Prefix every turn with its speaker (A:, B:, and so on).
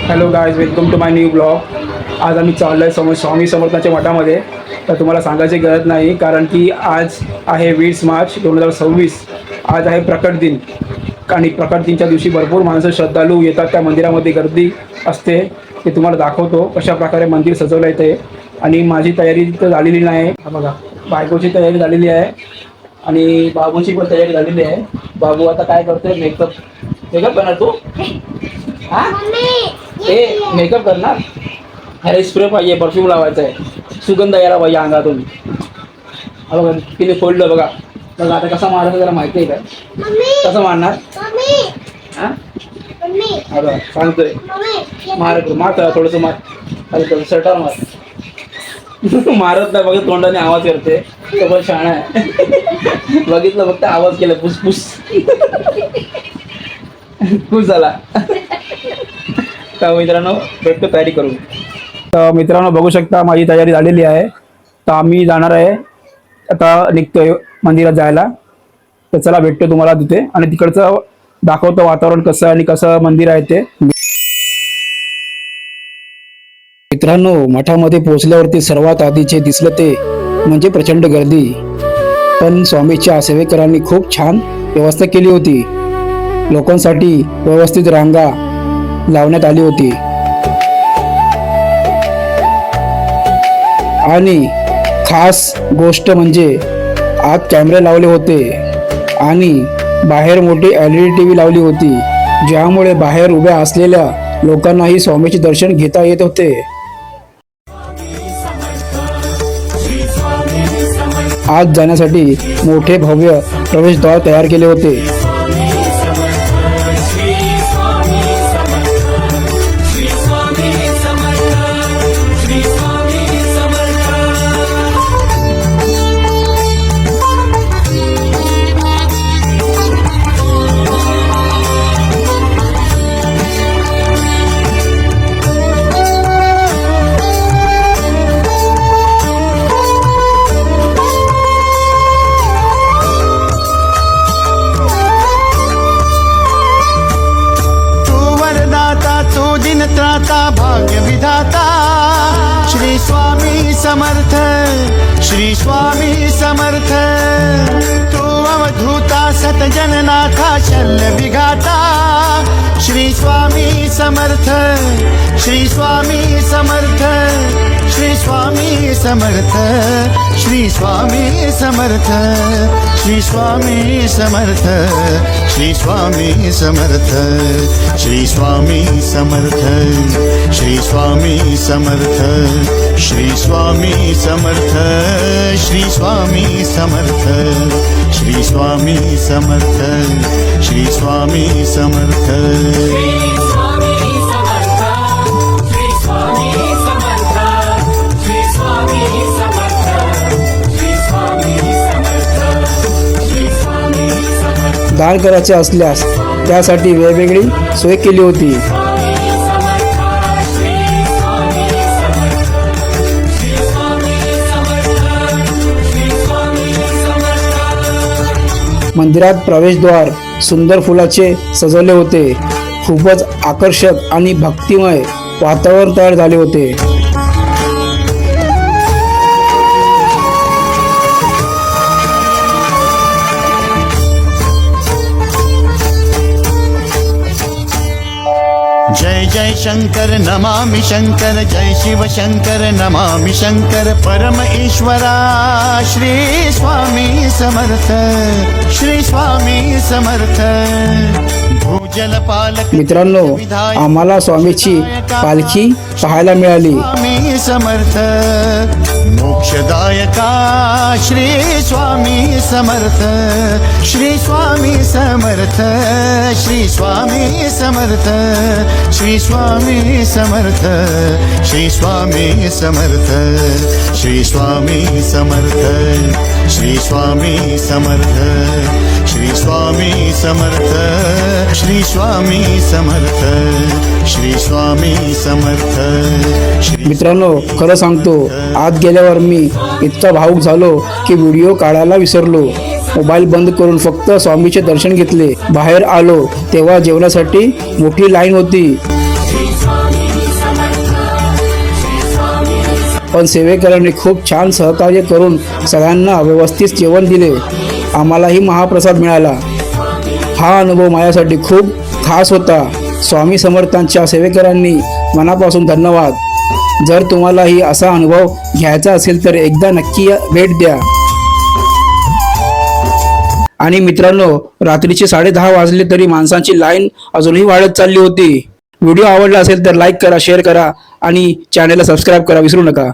A: Hello guys, welcome to my new blog. आज आम्ही चाललो आहे स्वामी समर्थांच्या मठामध्ये. तर तुम्हाला सांगायची गरज नाही, कारण की आज आहे 20 मार्च 2026. आज आहे प्रकट दिन. आणि प्रकट दिनच्या दिवशी भरपूर माणसं श्रद्धाळू येतात. त्या मंदिरामध्ये गर्दी असते. ते तुम्हाला दाखवतो कशा प्रकारे मंदिर सजवलं आहे ते. आणि माझी तयारी तर झालेली नाही. हा बघा, बायकोची तयारी झालेली आहे आणि बाबूची पण तयारी झालेली आहे. बाबू आता काय करतोय? मेकअप करणार तू? हा, ते मेकअप करणार. हेअर स्प्रे पाहिजे, परफ्यूम लावायचा आहे, सुगंध यायला पाहिजे अंगातून. हा बघा तिने फोडलं. बघा बघा आता कसा मारायचा त्याला माहिती आहे काय? कसं मारणार? हा बघा सांगतोय. मार मार थोडंसं मार. अरे शर्टावर मार. मारत नाही बघा, तोंडाने आवाज करते. तो पण शहाणा आहे. बघितलं फक्त आवाज केला फुसफुस. खुश झाला. तर मित्रांनो भेटतो तयारी करून. तर मित्रांनो बघू शकता माझी तयारी झालेली आहे. तर आम्ही जाणार आहे, आता निघतोय मंदिरात जायला. तर चला भेटतो तुम्हाला तिथे आणि तिकडचं दाखवतो वातावरण कसं आणि कसं मंदिर आहे ते. मित्रांनो मठामध्ये पोहोचल्यावरती सर्वात आधीचे दिसलं ते म्हणजे प्रचंड गर्दी. पण स्वामीच्या सेवेकरांनी खूप छान व्यवस्था केली होती. लोकांसाठी व्यवस्थित रांगा लावण्यात आली होती आणि खास गोष्ट म्हणजे आत कॅमेरे लावले होते आणि बाहेर मोठी LED TV लावली होती, ज्यामुळे बाहेर उभ्या असलेल्या लोकांनाही स्वामीचे दर्शन घेता येत होते. आत जाण्यासाठी मोठे भव्य प्रवेशद्वार तयार केले होते.
B: भाग्य विधाता श्री स्वामी समर्थ, श्री स्वामी समर्थ. तू अवधूता सतजननाथा शल्य विघाता श्री स्वामी समर्थ, श्री स्वामी समर्थ, श्री स्वामी समर्थ, श्री स्वामी समर्थ, श्री स्वामी समर्थ, श्री स्वामी समर्थ, श्री स्वामी समर्थ, श्री स्वामी समर्थ, श्री स्वामी समर्थ, श्री स्वामी समर्थ, श्री स्वामी समर्थ, श्री स्वामी समर्थ.
A: दान करायचे असल्यास त्यासाठी वेगवेगळी सोय केली होती. मंदिरात प्रवेशद्वार सुंदर फुलाचे सजवले होते. खूपच आकर्षक आणि भक्तिमय वातावरण तयार झाले होते.
B: जय जय शंकर नमामि शंकर, जय शिव शंकर नमामि शंकर. परम ईश्वरा श्री स्वामी समर्थ, श्री स्वामी समर्थ. भूजल पालक
A: मित्रांनो आम्हाला स्वामीची पालखी पाहायला मिळाली.
B: स्वामी समर्थ. मोक्षदायका श्री स्वामी समर्थ, श्री स्वामी समर्थ, श्री स्वामी समर्थ, श्री स्वामी समर्थ, श्री स्वामी समर्थ, श्री स्वामी समर्थ, श्री स्वामी समर्थ, श्री स्वामी समर्थ, श्री स्वामी समर्थ, श्री स्वामी समर्थ.
A: मित्रांनो खरं सांगतो, आत गेल्यावर मी इतका भावुक झालो की व्हिडिओ काढायला विसरलो. मोबाईल बंद करून फक्त स्वामीचे दर्शन घेतले. बाहेर आलो तेव्हा जेवणासाठी मोठी लाईन होती. पण सेवेकरांनी खूप छान सहकार्य करून सगळ्यांना व्यवस्थित जेवण दिले. आम्हालाही महाप्रसाद मिळाला. हा अनुभव माझ्यासाठी खूप खास होता. स्वामी समर्थांच्या सेवेकरांनी मनापासून धन्यवाद. जर तुम्हालाही असा अनुभव घ्यायचा असेल तर एकदा नक्की भेट द्या. आणि मित्रांनो, रात्रीचे 10:30 वाजले तरी माणसांची लाईन अजूनही वाढत चालली होती. व्हिडिओ आवडला असेल तर लाईक करा, शेअर करा आणि चॅनलला सबस्क्राईब करा विसरू नका.